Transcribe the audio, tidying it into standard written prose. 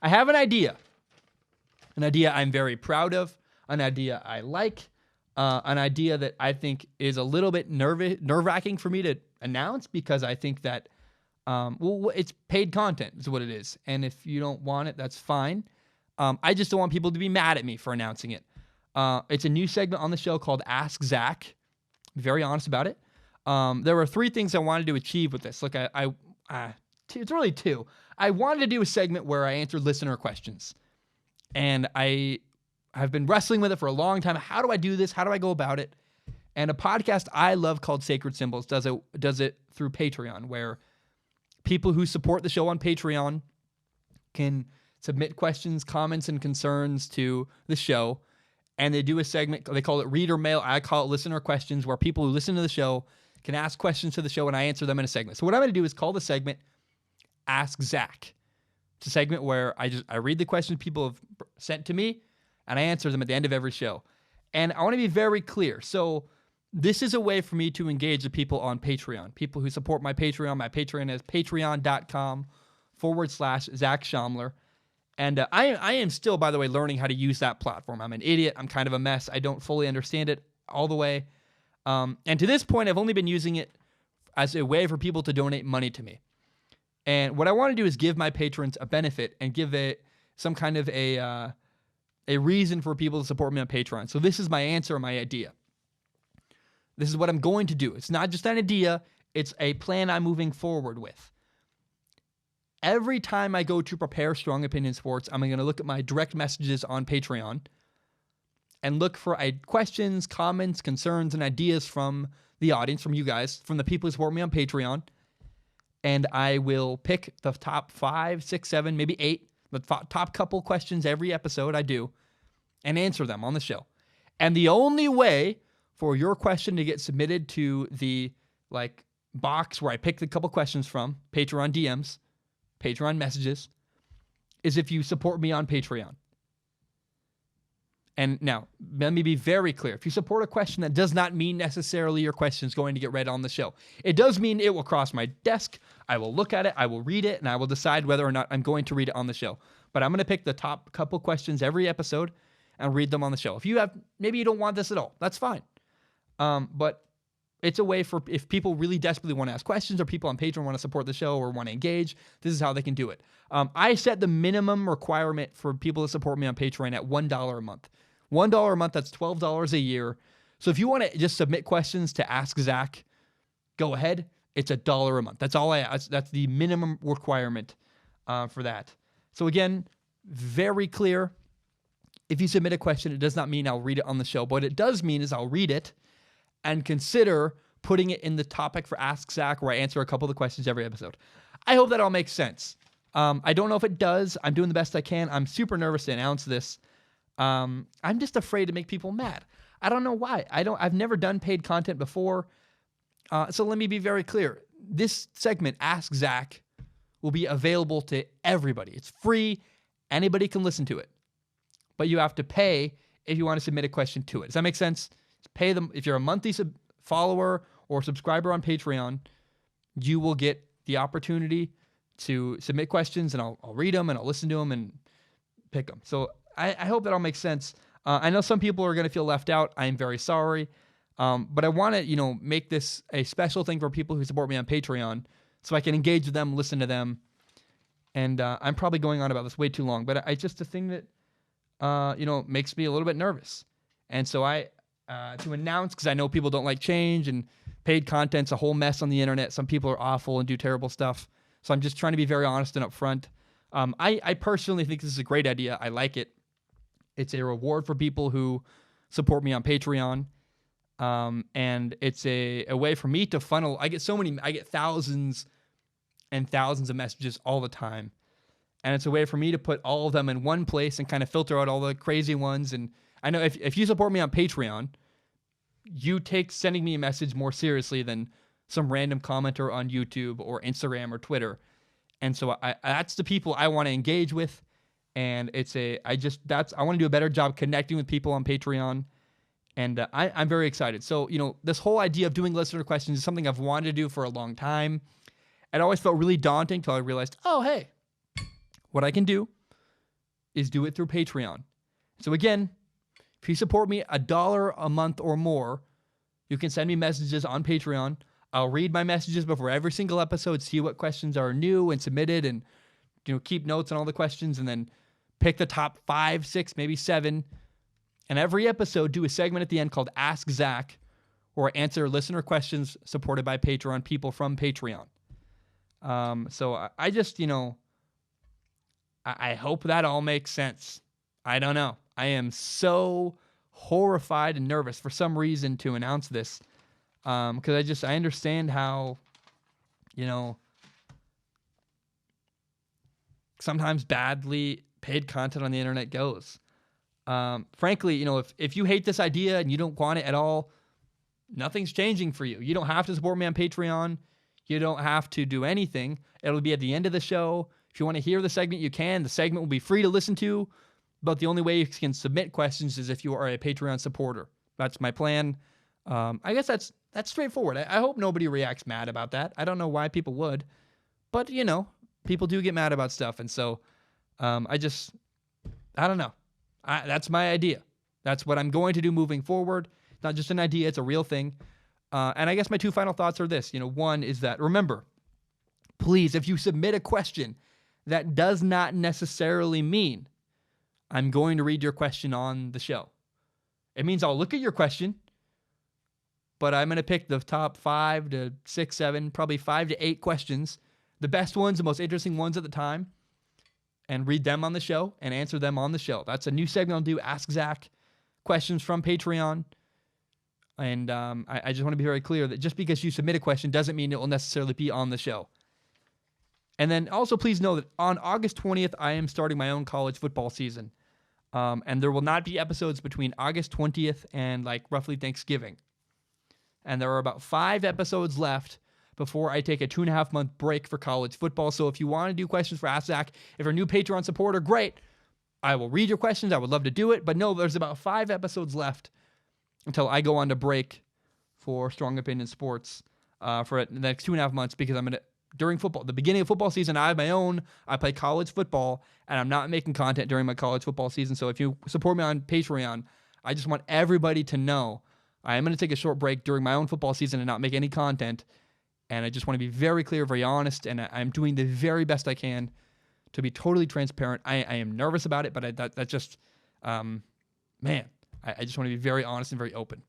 I have an idea I'm very proud of, an idea I like, an idea that I think is a little bit nerve-wracking for me to announce because I think that, it's paid content is what it is. And if you don't want it, that's fine. I just don't want people to be mad at me for announcing it. It's a new segment on the show called Ask Zach. Be very honest about it. There were 3 things I wanted to achieve with this. Look, it's really 2. I wanted to do a segment where I answered listener questions. And I have been wrestling with it for a long time. How do I do this? How do I go about it? And a podcast I love called Sacred Symbols does it through Patreon, where people who support the show on Patreon can submit questions, comments, and concerns to the show. And they do a segment, they call it Reader Mail. I call it Listener Questions, where people who listen to the show can ask questions to the show and I answer them in a segment. So what I'm going to do is call the segment Ask Zach. It's a segment where I read the questions people have sent to me and I answer them at the end of every show. And I want to be very clear. So this is a way for me to engage the people on Patreon, people who support my Patreon. My Patreon is patreon.com/Zach Schaumler. And I am still, by the way, learning how to use that platform. I'm an idiot. I'm kind of a mess. I don't fully understand it all the way. And to this point, I've only been using it as a way for people to donate money to me. And what I want to do is give my patrons a benefit and give it some kind of a reason for people to support me on Patreon. So this is my answer, my idea. This is what I'm going to do. It's not just an idea. It's a plan I'm moving forward with. Every time I go to prepare Strong Opinion Sports, I'm going to look at my direct messages on Patreon and look for questions, comments, concerns, and ideas from the audience, from you guys, from the people who support me on Patreon. And I will pick the top 5, 6, 7, maybe 8, the top couple questions every episode I do and answer them on the show. And the only way for your question to get submitted to the box where I pick the couple questions from, Patreon DMs, Patreon messages, is if you support me on Patreon. And now, let me be very clear. If you support a question, that does not mean necessarily your question is going to get read on the show. It does mean it will cross my desk. I will look at it, I will read it, and I will decide whether or not I'm going to read it on the show. But I'm going to pick the top couple questions every episode and read them on the show. Maybe you don't want this at all. That's fine. But it's a way for, if people really desperately want to ask questions or people on Patreon want to support the show or want to engage, this is how they can do it. I set the minimum requirement for people to support me on Patreon at $1 a month. $1 a month, that's $12 a year. So if you want to just submit questions to Ask Zach, go ahead. It's $1 a month. That's all that's the minimum requirement for that. So again, very clear. If you submit a question, it does not mean I'll read it on the show. But what it does mean is I'll read it and consider putting it in the topic for Ask Zach, where I answer a couple of the questions every episode. I hope that all makes sense. I don't know if it does. I'm doing the best I can. I'm super nervous to announce this. I'm just afraid to make people mad. I don't know why. I've never done paid content before. So let me be very clear. This segment, Ask Zach, will be available to everybody. It's free. Anybody can listen to it. But you have to pay if you want to submit a question to it. Does that make sense? Pay them. If you're a monthly follower or subscriber on Patreon, you will get the opportunity to submit questions, and I'll read them and I'll listen to them and pick them. So I hope that all makes sense. I know some people are going to feel left out. I am very sorry. But I want to, make this a special thing for people who support me on Patreon so I can engage with them, listen to them. And I'm probably going on about this way too long, but it's just a thing that, makes me a little bit nervous. And so to announce, because I know people don't like change and paid content's a whole mess on the internet. Some people are awful and do terrible stuff. So I'm just trying to be very honest and upfront. I personally think this is a great idea. I like it. It's a reward for people who support me on Patreon. And it's a way for me to funnel. I get thousands and thousands of messages all the time. And it's a way for me to put all of them in one place and kind of filter out all the crazy ones. And I know if you support me on Patreon, you take sending me a message more seriously than some random commenter on YouTube or Instagram or Twitter. And so that's the people I want to engage with. And I want to do a better job connecting with people on Patreon. And I'm very excited. So, this whole idea of doing listener questions is something I've wanted to do for a long time. It always felt really daunting until I realized, oh, hey, what I can do is do it through Patreon. So again, if you support me $1 a month or more, you can send me messages on Patreon. I'll read my messages before every single episode, see what questions are new and submitted, and keep notes on all the questions, and then pick the top 5, 6, maybe 7. And every episode, do a segment at the end called Ask Zach, where I answer listener questions supported by Patreon people from Patreon. So I just, I hope that all makes sense. I don't know. I am so horrified and nervous for some reason to announce this, because I understand how, sometimes badly paid content on the internet goes. Frankly, if you hate this idea and you don't want it at all, nothing's changing for you. You don't have to support me on Patreon. You don't have to do anything. It'll be at the end of the show. If you want to hear the segment, you can. The segment will be free to listen to, but the only way you can submit questions is if you are a Patreon supporter. That's my plan. I guess that's straightforward. I hope nobody reacts mad about that. I don't know why people would, but people do get mad about stuff. And so I don't know. That's my idea. That's what I'm going to do moving forward. It's not just an idea. It's a real thing. And I guess my 2 final thoughts are this. One is that, remember, please, if you submit a question, that does not necessarily mean I'm going to read your question on the show. It means I'll look at your question, but I'm going to pick the top 5 to 6, 7, probably 5 to 8 questions, the best ones, the most interesting ones at the time, and read them on the show and answer them on the show. That's a new segment I'll do, Ask Zach, questions from Patreon. And I just want to be very clear that just because you submit a question doesn't mean it will necessarily be on the show. And then also please know that on August 20th, I am starting my own college football season. And there will not be episodes between August 20th and roughly Thanksgiving. And there are about 5 episodes left before I take a 2.5-month break for college football. So if you want to do questions for Ask Zach, if you're a new Patreon supporter, great. I will read your questions. I would love to do it. But no, there's about 5 episodes left until I go on to break for Strong Opinion Sports for the next 2.5 months, because I'm going to, during football, the beginning of football season, I have my own, I play college football, and I'm not making content during my college football season. So if you support me on Patreon, I just want everybody to know I am going to take a short break during my own football season and not make any content. And I just want to be very clear, very honest, and I'm doing the very best I can to be totally transparent. I am nervous about it, but that's just, man, I just want to be very honest and very open.